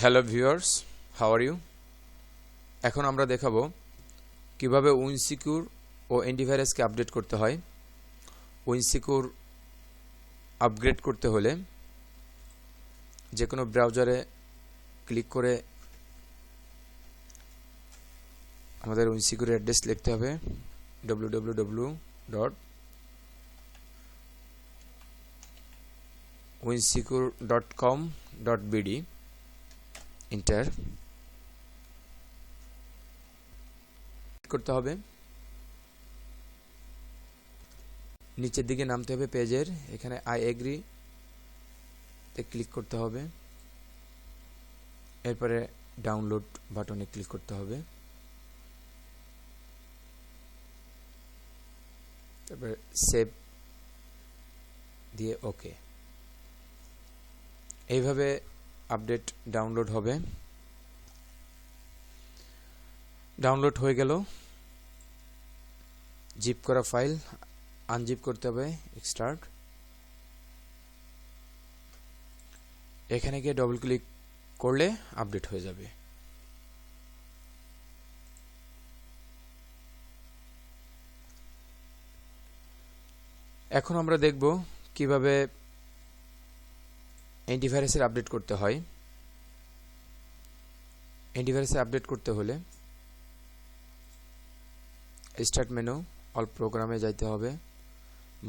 Hello viewers, how are you? এখন আমরা দেখাবো কিভাবে উইনসিকিউর ও অ্যান্টিভাইরাসকে আপডেট করতে হয়। উইনসিকিউর আপগ্রেড করতে হলে যে কোনো ব্রাউজারে ক্লিক করে আমাদের উইনসিকিউর অ্যাড্রেস লিখতে হবে www.winsecure.com.bd। এন্টার করতে হবে। নিচের দিকে নামতে হবে পেজের, এখানে আই এগ্রি তে ক্লিক করতে হবে। এরপরে ডাউনলোড বাটনে ক্লিক করতে হবে। তারপরে সেভ দিয়ে ওকে। এইভাবে আপডেট ডাউনলোড হবে। ডাউনলোড হয়ে গেল। জিপ করা ফাইল আনজিপ করতে হবে। এক্সট্রাক্ট, এখানে গিয়ে ডবল ক্লিক করলে আপডেট হয়ে যাবে। এখন আমরা দেখব কিভাবে অ্যান্টিভাইরাসের আপডেট করতে হয়। অ্যান্টিভাইরাসের আপডেট করতে হলে স্টার্ট মেনু, অল প্রোগ্রামে যাইতে হবে।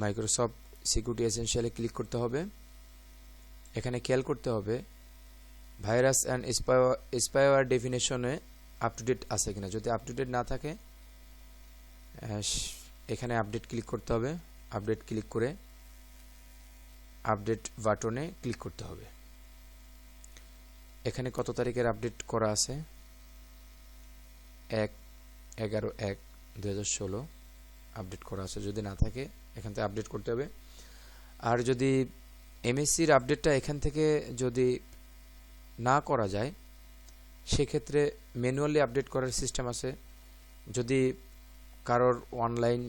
মাইক্রোসফট সিকিউরিটি এসেনশিয়ালে ক্লিক করতে হবে। এখানে খেয়াল করতে হবে ভাইরাস অ্যান্ড স্পাইওয়্যার ডেফিনেশনে আপ টু ডেট আছে কিনা। যদি আপ টু ডেট না থাকে এখানে আপডেট ক্লিক করতে হবে। আপডেট ক্লিক করে আপডেট বাটনে ক্লিক করতে হবে। এখানে কত তারিখের আপডেট করা আছে? 1/11/2016 আপডেট করা আছে। যদি না থাকে এখান থেকে আপডেট করতে হবে। আর যদি এমএসসির আপডেটটা এখান থেকে যদি না করা যায় সেক্ষেত্রে ম্যানুয়ালি আপডেট করার সিস্টেম আছে। যদি কারোর অনলাইন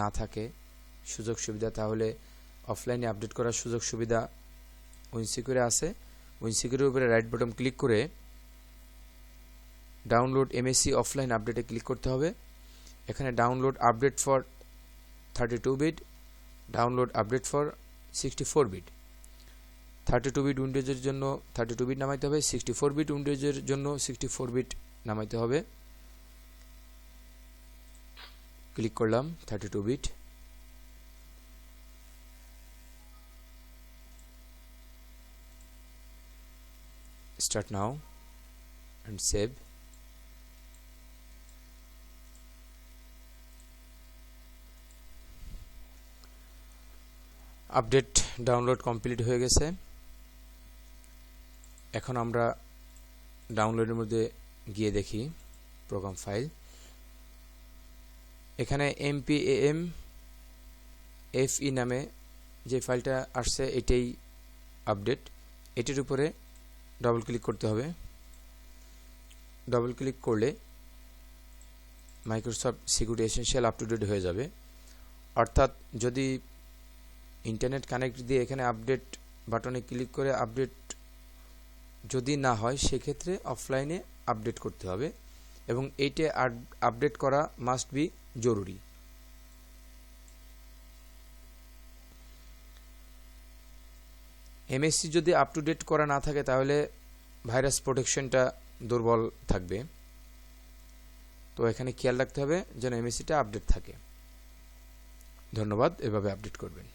না থাকে সুযোগ সুবিধা, তাহলে অফলাইনে আপডেট করার সুযোগ সুবিধা উইনসিকিউরে আছে। উইনসিকিউরের উপরে রাইট বাটন ক্লিক করে ডাউনলোড এমএসসি অফলাইন আপডেটে ক্লিক করতে হবে। এখানে download update for 32 bit, download update for 64 bit. 32 bit উইন্ডোজের জন্য 32 বিট নামাইতে হবে, 64 বিট উইন্ডোজের জন্য 64 বিট নামাইতে হবে। ক্লিক করলাম 32 bit. Start now and save. Update download complete হয়ে গেছে। এখন আমরা ডাউনলোডের মধ্যে গিয়ে দেখি প্রোগ্রাম ফাইল। এখানে mpamfe নামে যে ফাইলটা আসছে এটাই আপডেট। এটির উপরে ডবল ক্লিক করতে হবে। ডবল ক্লিক করলে Microsoft Security Essentials up to date হয়ে যাবে। অর্থাৎ যদি ইন্টারনেট কানেক্ট দিয়ে এখানে আপডেট বাটনে ক্লিক করে আপডেট যদি না হয় সেক্ষেত্রে অফলাইনে আপডেট করতে হবে এবং এইটা আপডেট করা মাস্ট বি জরুরি। এমএসসি যদি আপ টু ডেট করা না থাকে তাহলে ভাইরাস প্রোটেকশনটা দুর্বল থাকবে। তো এখানে খেয়াল রাখতে হবে যেন এমএসসিটা আপডেট থাকে। ধন্যবাদ। এভাবে আপডেট করবেন।